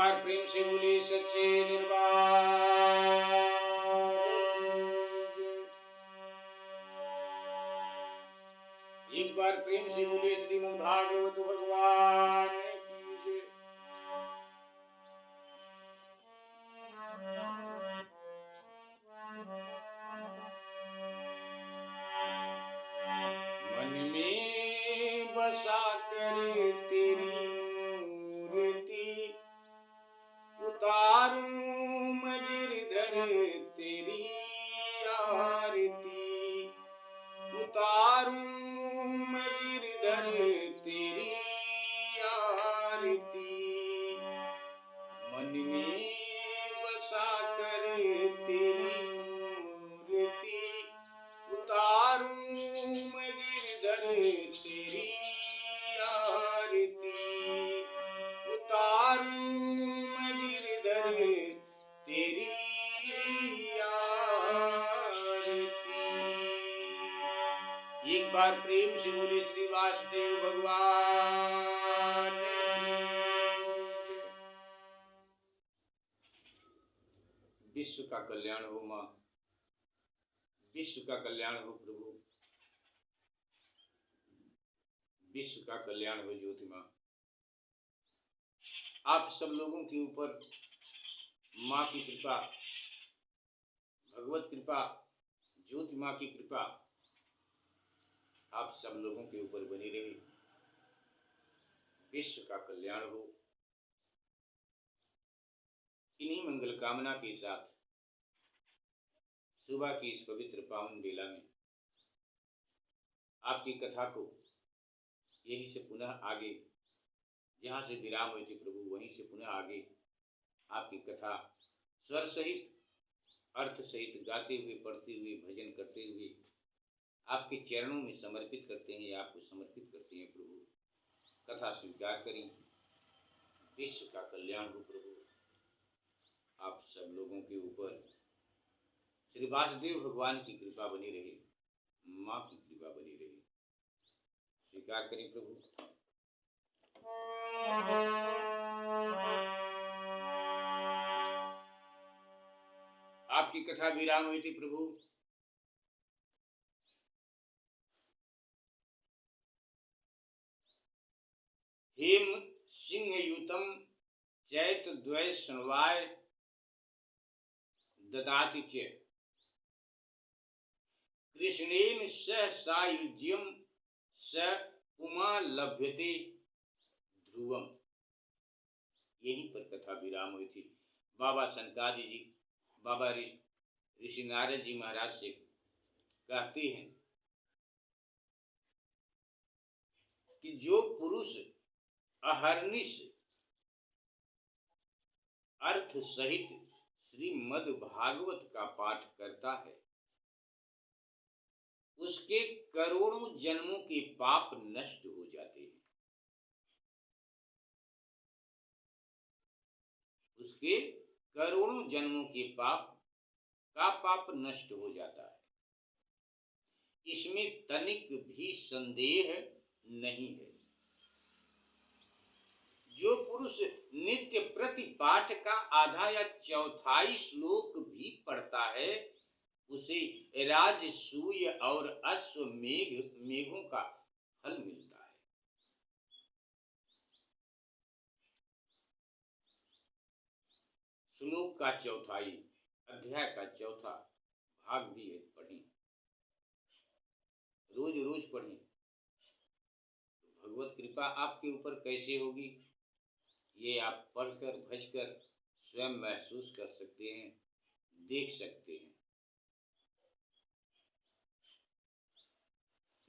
बार प्रेम से बोले सच्चे दरबार। एक बार प्रेम से बोले श्रीमद् भागवत भगवान की जय। मन में बसा कर तेरी मूर्ति उतारूं मैं गिरधर तेरी आरती, उतारूं मैं गिरधर तेरी आरती। मन में बसा कर तेरी मूर्ति उतारूं मैं गिरधर तेरी आरती, उतारूं मैं गिरधर तेरी आरती। एक बार प्रेम से बोले श्री वासुदेव भगवान की। विश्व का कल्याण हो मां, विश्व का कल्याण हो प्रभु, विश्व का कल्याण हो ज्योति मां। आप सब लोगों के ऊपर मां की कृपा, भगवत कृपा, ज्योति मां की कृपा आप सब लोगों के ऊपर बनी रही। विश्व का कल्याण हो। इन्हीं मंगल कामना के साथ सुबह की इस पवित्र पावन बेला में आपकी कथा को यहीं से पुनः आगे, जहाँ से विराम हुई थी प्रभु, वहीं से पुनः आगे आपकी कथा स्वर सहित, अर्थ सहित गाते हुए, पढ़ते हुए, भजन करते हुए आपके चरणों में समर्पित करते हैं, आपको समर्पित करते हैं प्रभु। कथा स्वीकार करें। विश्व का कल्याण हो प्रभु। आप सब लोगों के ऊपर श्री वासुदेव भगवान की कृपा बनी रहे, माँ की कृपा बनी रहे। स्वीकार करें प्रभु। आपकी कथा विराम हुई थी प्रभु। हेम सिंह युतम चैत द्वय शृण्वाय ददाति च कृष्णेन सह सायुज्यम स उमा लभ्यते ध्रुवम। यहीं पर कथा विराम हुई थी। बाबा सनकादि जी, बाबा ऋषि नारद जी महाराज से कहते हैं कि जो पुरुष अहर्निश अर्थ सहित श्रीमद् भागवत का पाठ करता है, उसके करोड़ों जन्मों के पाप नष्ट हो जाते हैं। उसके करोड़ों जन्मों के पाप नष्ट हो जाता है। इसमें तनिक भी संदेह नहीं है। जो पुरुष नित्य प्रति पाठ का आधा या चौथाई श्लोक भी पढ़ता है, उसे राजसूय और मेघों का फल मिलता है। श्लोक का चौथाई, अध्याय का चौथा भाग भी है, पढ़ें, रोज रोज पढ़ें। तो भगवत कृपा आपके ऊपर कैसे होगी, ये आप पढ़कर भजकर स्वयं महसूस कर सकते हैं, देख सकते हैं।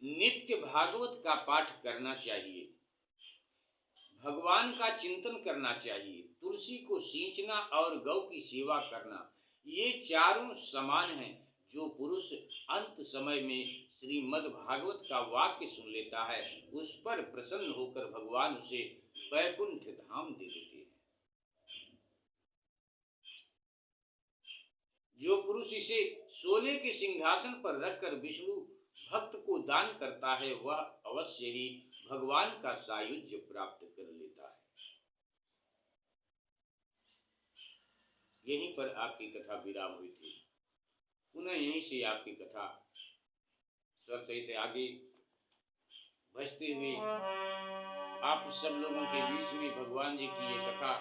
नित्य भागवत का पाठ करना चाहिए, भगवान का चिंतन करना चाहिए, तुलसी को सींचना और गौ की सेवा करना, ये चारों समान हैं। जो पुरुष अंत समय में श्रीमद् भागवत का वाक्य सुन लेता है, उस पर प्रसन्न होकर भगवान उसे वैकुंठ धाम दे देते हैं। जो पुरुष इसे सोने के सिंहासन पर रखकर विष्णु भक्त को दान करता है, वह अवश्य ही भगवान का सायुज्य प्राप्त कर लेता है। यहीं पर आपकी कथा विराम हुई थी। पुनः यहीं से आपकी कथा स्वर सहित आगे बजते हुए आप सब लोगों के बीच में भगवान जी की ये कथा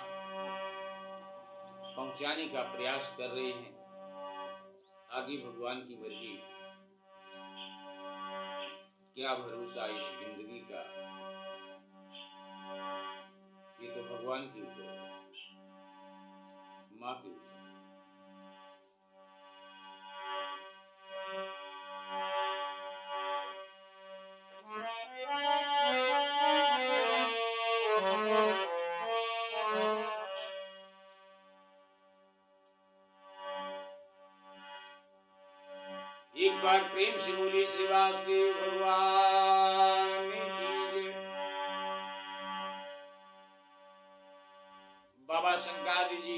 पहुंचाने का प्रयास कर रहे हैं। आगे भगवान की मर्जी, क्या भरोसा इस जिंदगी का, ये तो भगवान के ऊपर है, माँ के ऊपर। एक बार प्रेम से बोली श्री वासुदेव भगवान की जय। बाबा शंकराचार्य जी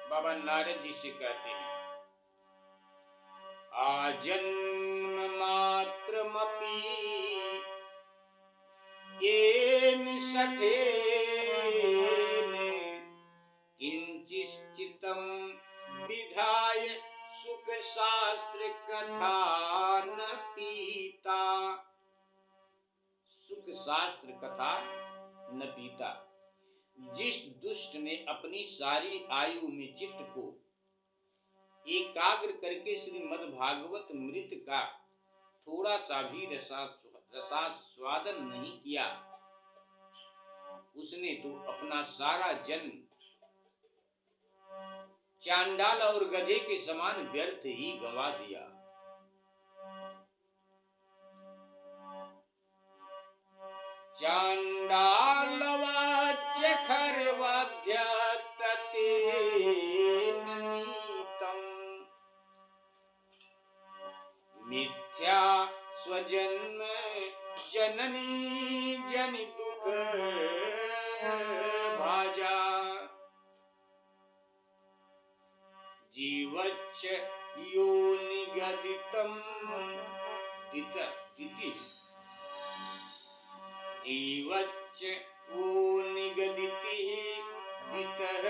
बाबा नारद जी से कहते हैं, आजन्म मात्रमपि येन सठेन किंचिश्चितं विधाय सुख शास्त्र कथा न पीता। सुख शास्त्र कथा न पीता। जिस दुष्ट ने अपनी सारी आयु में चित्त को एकाग्र करके श्रीमद् भागवत मृत का थोड़ा सा भी रसास्वादन नहीं किया, उसने तो अपना सारा जन्म चांडाल और गधे के समान व्यर्थ ही गंवा दिया। चांडालवाच्य खर्वाध्य ततेन नीतम् मिथ्या स्वजन्म जननी जनि दुख भाजा। जीवच्छ योनिगदितम् तिथि जीवच्च निगदितिः दितः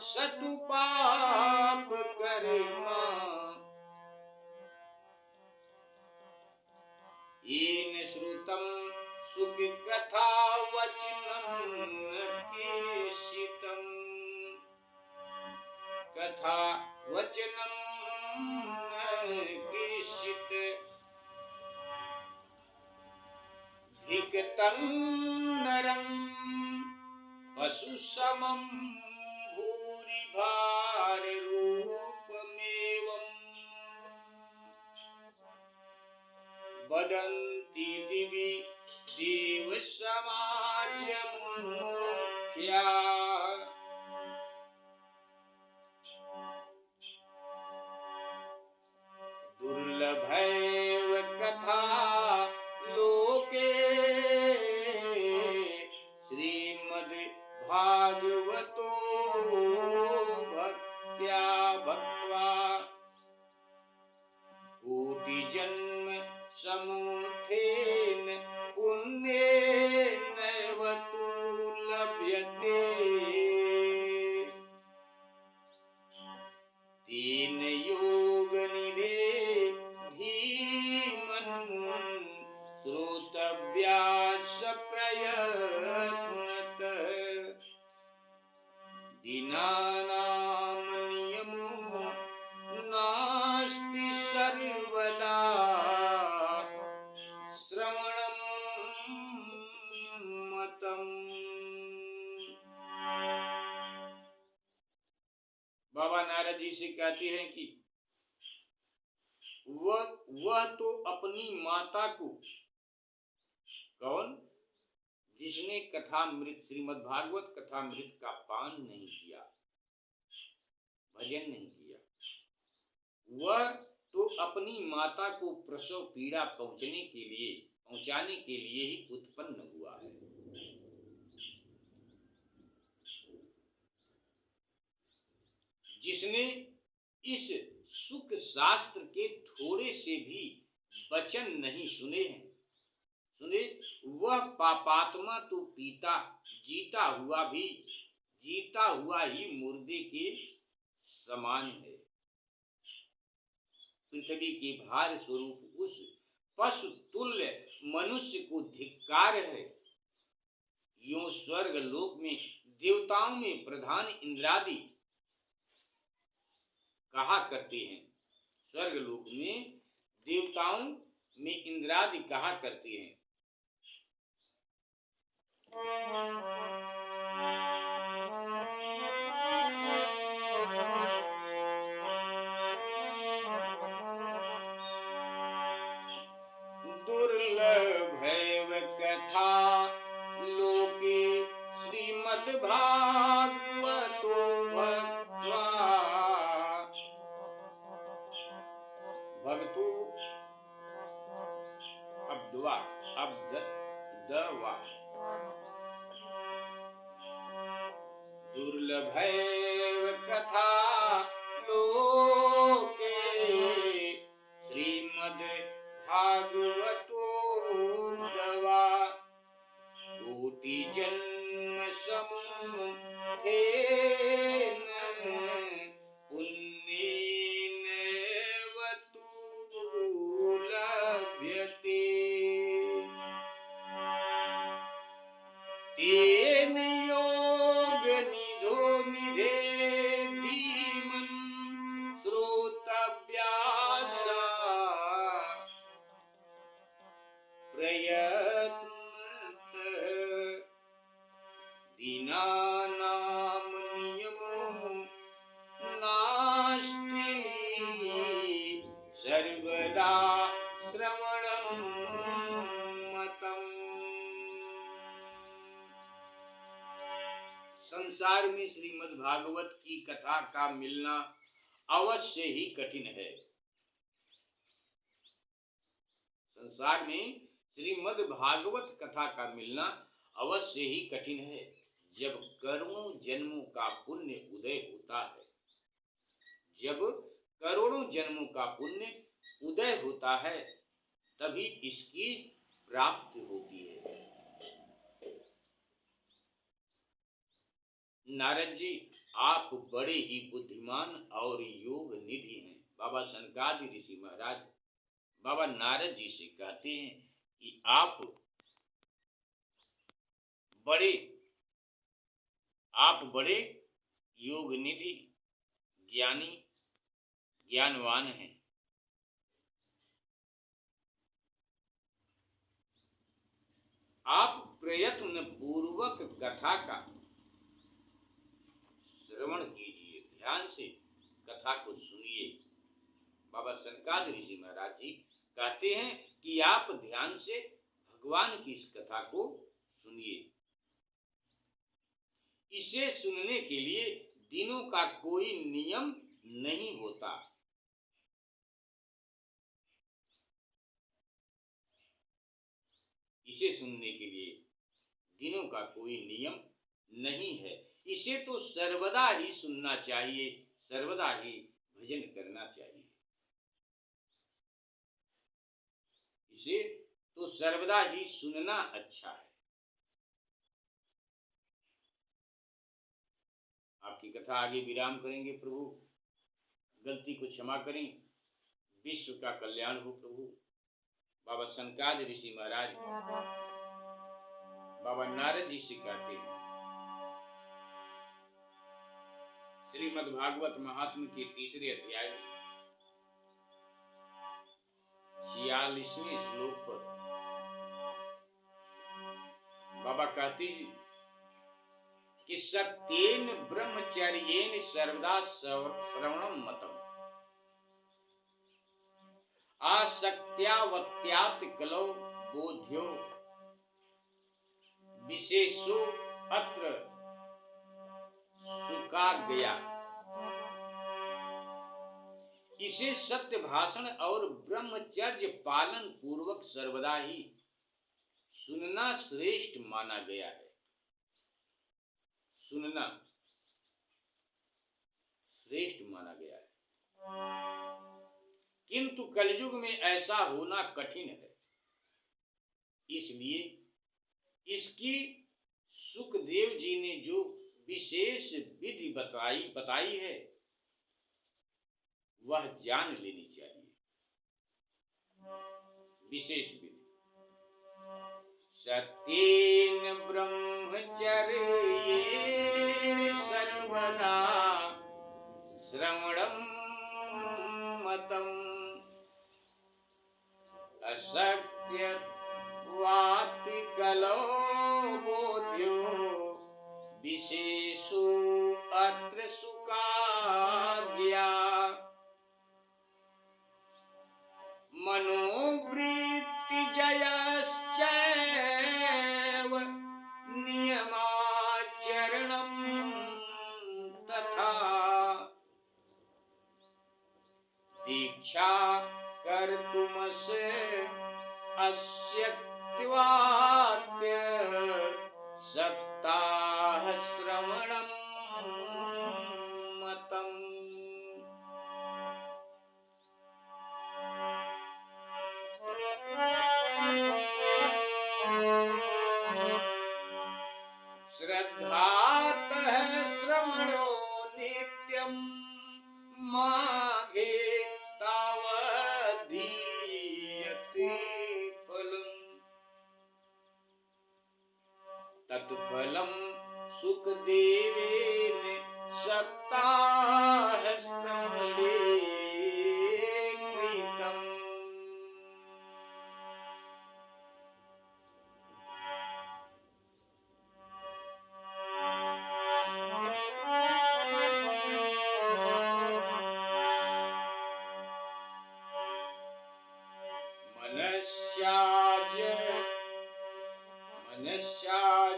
सतु पाप कर्मा। येन श्रुतं सुख कथा वचनं केशितम् कथा वचनं केशित। धिक्तं नरं पशु समं भूरि भार रूपमेवं वदन्ति दिवि देव समाजमुख्या। दुर्लभैव कथा लोके श्रीमद् भागवतो भक्त्या भक्त्वा कोटि जन्म समुत्थेन पुण्येनैव तु लभ्यते। तेन योगनिधे धीमन् श्रोतव्यास प्रयत्नतः। दीनानां नियमो नास्ति सर्वदा श्रवणं मतम्। बाबा नारद जी से कहते हैं कि वह तो अपनी माता को, कौन, जिसने कथामृत श्रीमद् भागवत कथामृत का पान नहीं किया, भजन नहीं किया, वह तो अपनी माता को प्रसव पीड़ा पहुंचाने के लिए ही उत्पन्न हुआ है। जिसने इस सुख शास्त्र के थोड़े से भी वचन नहीं सुने हैं, वह पापात्मा तो जीता हुआ ही मुर्दे के समान है। पृथ्वी के भार स्वरूप उस पशु तुल्य मनुष्य को धिक्कार है। यूं स्वर्ग लोक में देवताओं में प्रधान इंद्रादि कहा करते हैं। स्वर्ग लोक में देवताओं में इंद्रादि कहा करते हैं। दुर्लभ है वह कथा लोके श्रीमद् भागवतो भक्त्वा। भक्तु अब्दवा अब्दवा दुर्लभ है कथा लोके श्रीमद् भागवतो दवा। कोटि जन्म समुत्थेन पुण्येन वतु लभ्यते। तेन योग निधो निधे धीमन् श्रोतव्यासा प्रयत्नतः दीनानां नियमो नास्ति सर्वदा श्रवणं मतम्। संसार में श्रीमद् भागवत की कथा का मिलना अवश्य ही कठिन है। संसार में श्रीमद् भागवत कथा का मिलना अवश्य ही कठिन है। जब करोड़ों जन्मों का पुण्य उदय होता है, जब करोड़ों जन्मों का पुण्य उदय होता है, तभी इसकी प्राप्ति होती है। नारद जी, आप बड़े ही बुद्धिमान और योग निधि हैं। बाबा सनकादि ऋषि महाराज बाबा नारद जी से कहते हैं कि आप बड़े योग निधि ज्ञानी ज्ञानवान हैं। आप प्रयत्न पूर्वक कथा का श्रवण कीजिए, ध्यान से कथा को सुनिए। बाबा सनकादि ऋषि महाराज जी कहते हैं कि आप ध्यान से भगवान की इस कथा को सुनिए। इसे सुनने के लिए दिनों का कोई नियम नहीं होता। इसे सुनने के लिए दिनों का कोई नियम नहीं है। इसे तो सर्वदा ही सुनना चाहिए, सर्वदा ही भजन करना चाहिए। इसे तो सर्वदा ही सुनना अच्छा है। आपकी कथा आगे विराम करेंगे। प्रभु गलती को क्षमा करें, विश्व का कल्याण हो। प्रभु बाबा सनकादि ऋषि महाराज बाबा नारद जी से कहते हैं, श्रीमद् भागवत महात्म्य के तीसरे अध्याय 46वें श्लोक पर बाबा कहते हैं कि सत्येन ब्रह्मचर्येन सर्वदा श्रवणं मतम् आसक्त्यावत्यात् कलौ बोध्यो विशेषो अत्र सुका गया। इसे सत्य भाषण और ब्रह्मचर्य पालन पूर्वक सर्वदा ही सुनना श्रेष्ठ माना गया है। सुनना श्रेष्ठ माना गया है, किंतु कलयुग में ऐसा होना कठिन है। इसलिए इसकी सुखदेव जी ने जो विशेष विधि बताई है, वह जान लेनी चाहिए। विशेष विधि सत्येन ब्रह्मचर्येण सर्वदा श्रवणं मतम् अशक्यत्वात् कलो बोध्यो विशेषो अत्र सुखाज्ञा मनोवृत्तिजयश्चैव नियमाचरणं तथा दीक्षा कर्तुमस्य अशक्त्वात् सप्ताहश्रवणं मतम्। श्रद्धातः श्रवणो नित्यं माघे तावद्धीयते फलम् तत्फलं सुखदेवेन सप्ताहश्रवणे कृतम्।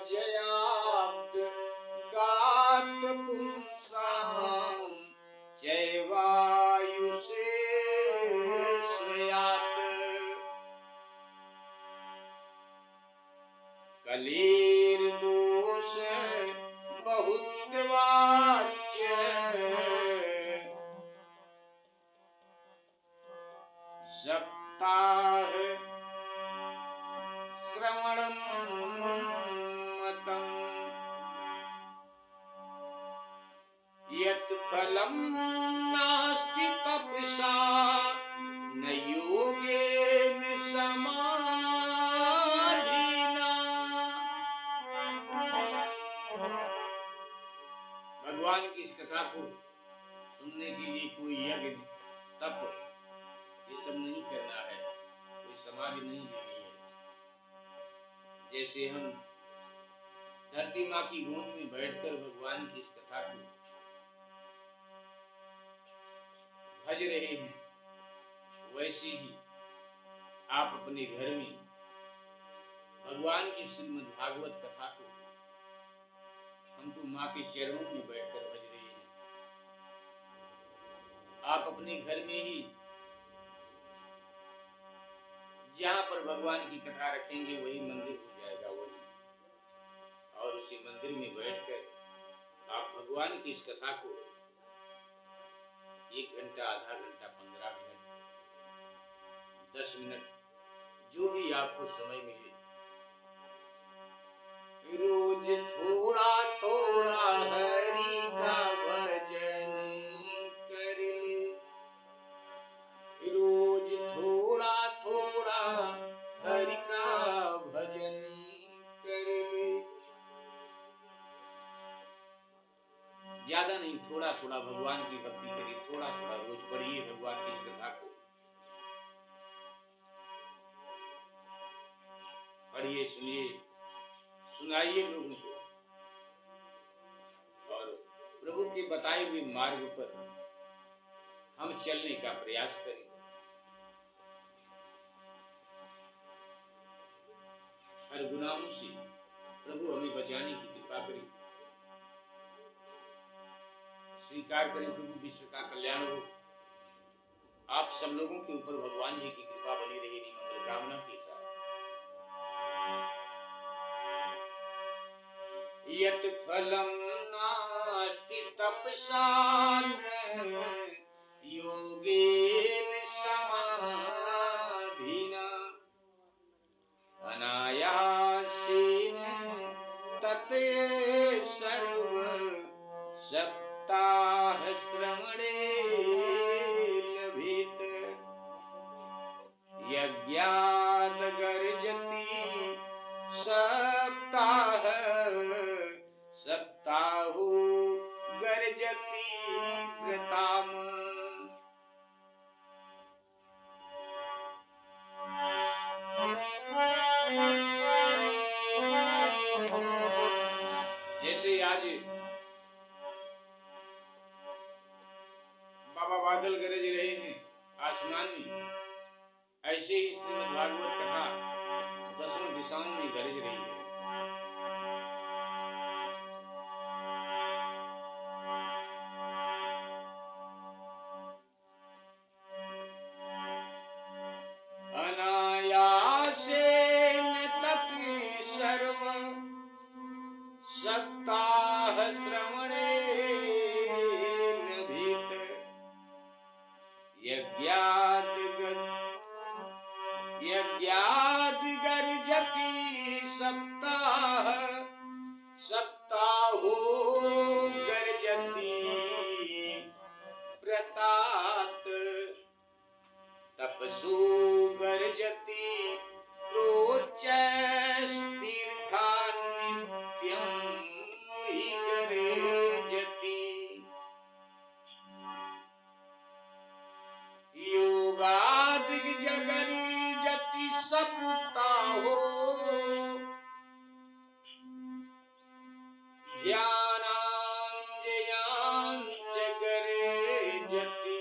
मनस्याजयाब्द गात पुंसां चैवायुषे स्यात् कलेर्दोष बहुत्वाच्च सप्ताह श्रवणं मतम् यत् फलं नास्ति तपसा न योगेन समाधिना। भगवान की इस कथा को सुनने के लिए कोई यज्ञ तप ये सब नहीं करना है, कोई समाधि नहीं लेनी है। जैसे हम धरती माँ की गोद में बैठकर भगवान की इस कथा को भज रहे हैं, वैसे ही आप अपने घर में भगवान की श्रीमद् भागवत कथा को हम तो माँ के चरणों में बैठकर भज रहे हैं। आप अपने घर में ही जहाँ पर भगवान की कथा रखेंगे वही मंदिर हो जाएगा वही, और उसी मंदिर में बैठकर आप भगवान की इस कथा को 1 घंटा, आधा घंटा, 15 मिनट, 10 मिनट, जो भी आपको समय मिले, रोज थोड़ा थोड़ा हरि का भजन कर ले, रोज थोड़ा थोड़ा हरि का भजन कर ले। ज्यादा नहीं, थोड़ा थोड़ा भगवान की भक्ति करिए, थोड़ा थोड़ा रोज पढ़िए भगवान की इस कथा को, पढ़िए, सुनिए, सुनाइए लोगों को, और प्रभु के बताए हुए मार्ग पर हम चलने का प्रयास करें। हर गुनाहों से प्रभु हमें बचाने की कृपा करें। स्वीकार करें प्रभु, विश्व का कल्याण हो। आप सब लोगों के ऊपर भगवान जी की कृपा बनी रहेगी मंगल कामना के साथ। यत् फलं नास्ति तपसा न योगेन समाधिना अनायासेन तत् सर्व सप्ताह श्रवणे गरजती सप्ताह सप्ताहो गरजती व्रताम। जैसे आज बाबा बादल गरज रहे हैं आसमान में, ऐसे ही श्रीमद् भागवत कथा दसों दिशाओं में गरज रही है। अनायासेन तपि सर्व सप्ताह श्रवणेन भीत यज्ञाद गर्जति सप्ताह सप्ताहो गर्जति व्रतात तपसु गर्जति प्रोच्चस्तीर्थान् नित्यं हि गर्जति। योगादिगर्जति सप्ताहो ध्यानाञ्जयाञ्च गर्जति।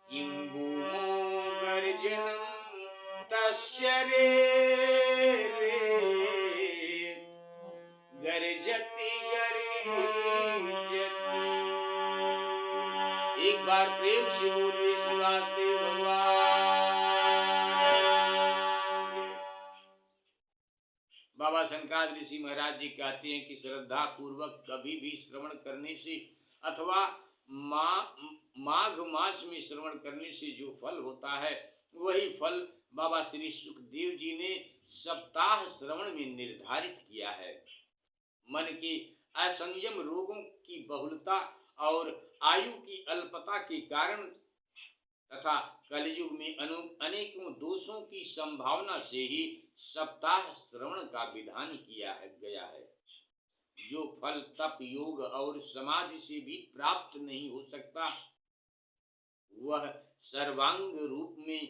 किं भूमो गर्जनं तस्य रे गर्जति गर्जति। एक बार प्रेम से बोलिए श्री वासुदेव भगवान। बाबा शंकर ऋषि महाराज जी कहते हैं कि श्रद्धा पूर्वक कभी भी श्रवण करने से अथवा माघ मास में श्रवण करने से जो फल होता है वही फल बाबा श्री सुखदेव जी ने सप्ताह श्रवण में निर्धारित किया है। मन के असंयम, रोगों की बहुलता और आयु की अल्पता के कारण तथा कलयुग में अनेकों दोषों की संभावना से ही सप्ताह श्रवण का विधान किया गया है। जो फल तप, योग और समाधि से भी प्राप्त नहीं हो सकता वह सर्वांग रूप में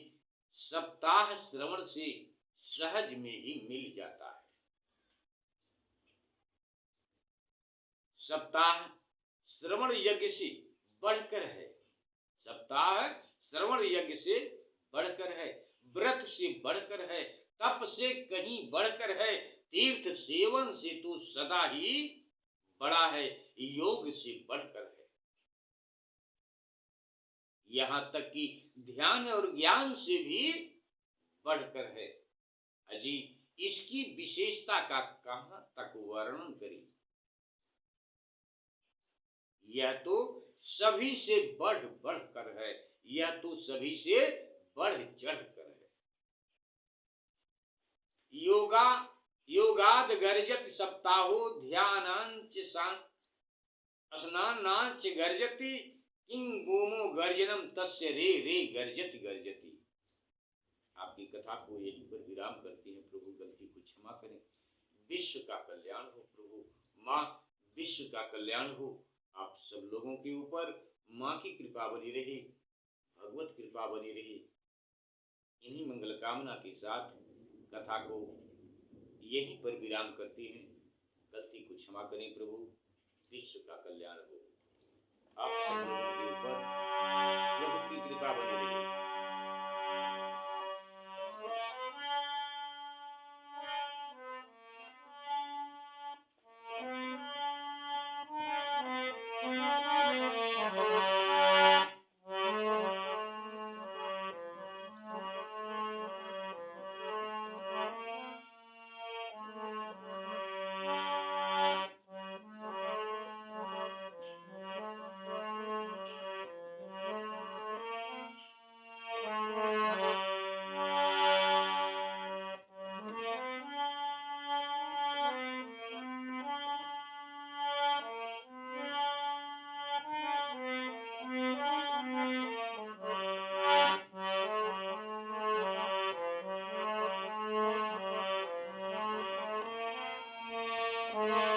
सप्ताह श्रवण से सहज में ही मिल जाता है। सप्ताह श्रवण यज्ञ से बढ़कर है, सप्ताह श्रवण यज्ञ से बढ़कर है, व्रत से बढ़कर है, तप से कहीं बढ़कर है, तीर्थ सेवन से तो सदा ही बड़ा है, योग से बढ़कर है। यहाँ तक कि ध्यान और ज्ञान से भी बढ़कर है। अजी इसकी विशेषता का कहां तक वर्णन करें। यह तो सभी से बढ़ कर है, यह तो सभी से बढ़ चढ़ कर है। योगाद गर्जति सप्ताहो ध्यानांच स्नानांच गर्जति किं भूमो गर्जनम तस्य रे गर्जति गर्जति। आपकी कथा को यहीं पर विराम करते हैं। प्रभु गलती को क्षमा करें। विश्व का कल्याण हो प्रभु, माँ विश्व का कल्याण हो। आप सब लोगों के ऊपर माँ की कृपा बनी रहे, भगवत कृपा बनी रहे। इन्हीं मंगल कामना के साथ कथा को यहीं पर विराम करते हैं। गलती को क्षमा करें प्रभु, विश्व का कल्याण हो। आप सब लोगों के ऊपर प्रभु की कृपा बनी रहे। है।